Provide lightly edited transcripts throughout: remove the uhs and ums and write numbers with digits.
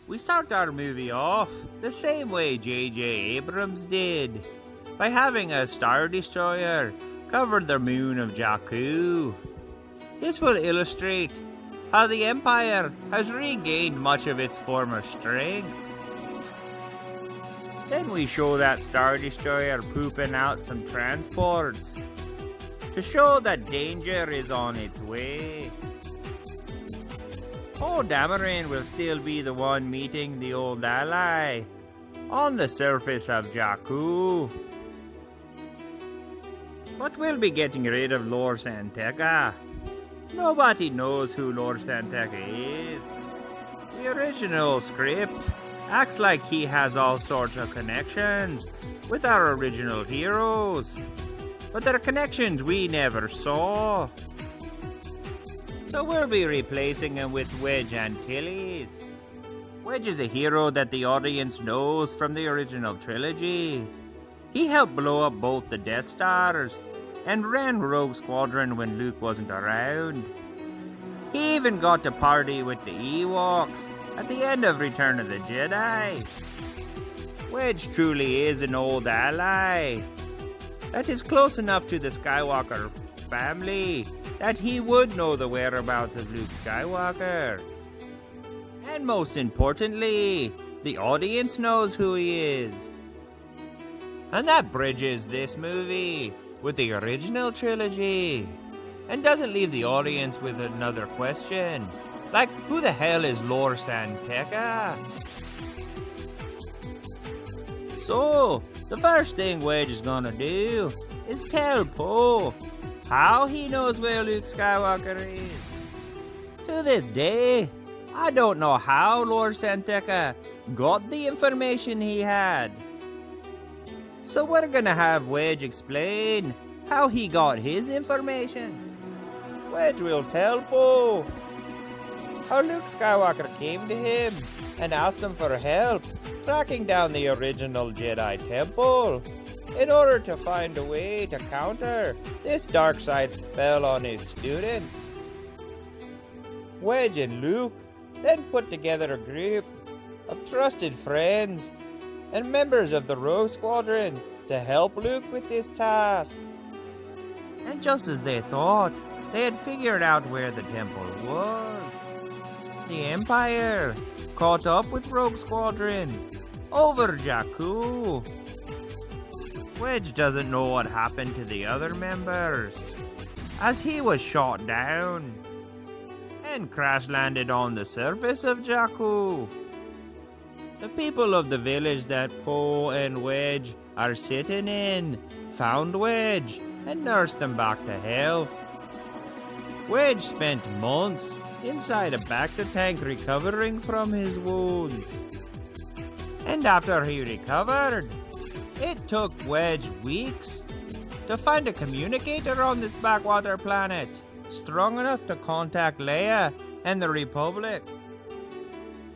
We start our movie off the same way J.J. Abrams did, by having a Star Destroyer cover the moon of Jakku. This will illustrate how the Empire has regained much of its former strength. Then we show that Star Destroyer pooping out some transports to show that danger is on its way. Poe Dameron will still be the one meeting the old ally on the surface of Jakku. But we'll be getting rid of Lord Santeca. Nobody knows who Lord Santeca is. The original script acts like he has all sorts of connections with our original heroes, but they're connections we never saw. So we'll be replacing him with Wedge Antilles. Wedge is a hero that the audience knows from the original trilogy. He helped blow up both the Death Stars and ran Rogue Squadron when Luke wasn't around. He even got to party with the Ewoks at the end of Return of the Jedi. Wedge truly is an old ally that is close enough to the Skywalker family that he would know the whereabouts of Luke Skywalker. And most importantly, the audience knows who he is. And that bridges this movie with the original trilogy, and doesn't leave the audience with another question, like who the hell is Lord Santeca? So, the first thing Wedge is gonna do is tell Poe how he knows where Luke Skywalker is. To this day, I don't know how Lord Santeca got the information he had. So we're gonna have Wedge explain how he got his information. Wedge will tell Poe how Luke Skywalker came to him and asked him for help tracking down the original Jedi Temple in order to find a way to counter this dark side spell on his students. Wedge and Luke then put together a group of trusted friends and members of the Rogue Squadron to help Luke with this task. And just as they thought, they had figured out where the temple was. The Empire caught up with Rogue Squadron over Jakku. Wedge doesn't know what happened to the other members, as he was shot down and crash-landed on the surface of Jakku. The people of the village that Poe and Wedge are sitting in found Wedge and nursed him back to health. Wedge spent months inside a bacta-tank recovering from his wounds. And after he recovered, it took Wedge weeks to find a communicator on this backwater planet strong enough to contact Leia and the Republic.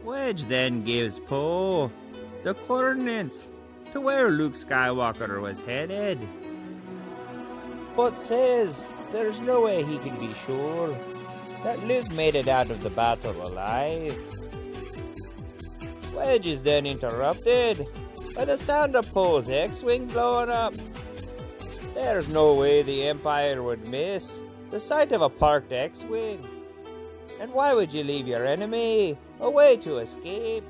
Wedge then gives Poe the coordinates to where Luke Skywalker was headed, but says there's no way he can be sure that Luke made it out of the battle alive. Wedge is then interrupted by the sound of Poe's X-Wing blowing up. There's no way the Empire would miss the sight of a parked X-Wing. And why would you leave your enemy a way to escape?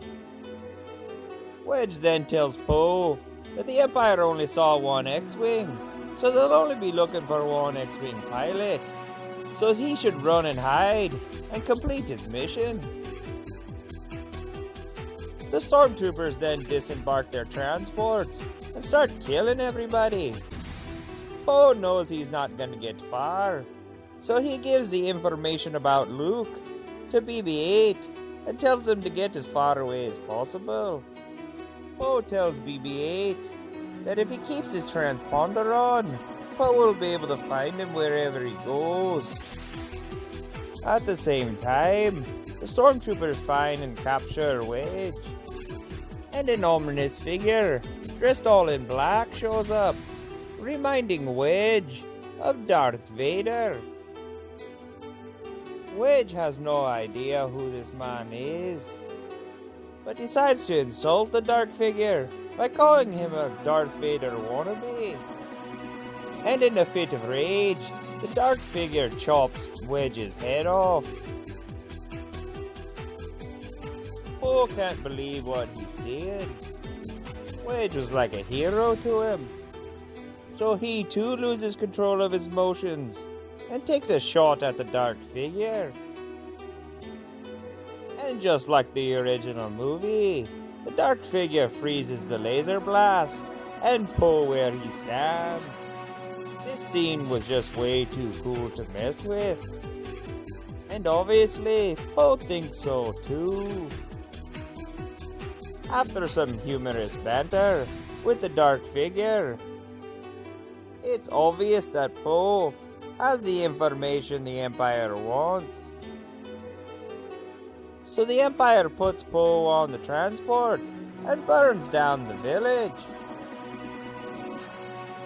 Wedge then tells Poe that the Empire only saw one X-Wing, so they'll only be looking for one X-Wing pilot. So he should run and hide and complete his mission. The stormtroopers then disembark their transports and start killing everybody. Poe knows he's not going to get far, so he gives the information about Luke to BB-8 and tells him to get as far away as possible. Poe tells BB-8 that if he keeps his transponder on, Poe will be able to find him wherever he goes. At the same time, the stormtroopers find and capture Wedge, and an ominous figure dressed all in black shows up, reminding Wedge of Darth Vader. Wedge has no idea who this man is, but decides to insult the Dark Figure by calling him a Darth Vader wannabe. And in a fit of rage, the Dark Figure chops Wedge's head off. Poe can't believe what he's seeing. Wedge was like a hero to him. So he too loses control of his motions and takes a shot at the Dark Figure. And just like the original movie, the Dark Figure freezes the laser blast and Poe where he stands. This scene was just way too cool to mess with. And obviously, Poe thinks so too. After some humorous banter with the Dark Figure, it's obvious that Poe has the information the Empire wants. So the Empire puts Poe on the transport and burns down the village.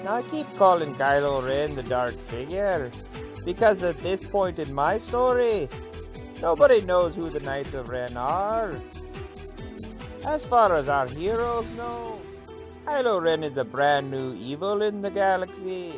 Now I keep calling Kylo Ren the Dark Figure because at this point in my story, nobody knows who the Knights of Ren are. As far as our heroes know, Kylo Ren is a brand new evil in the galaxy.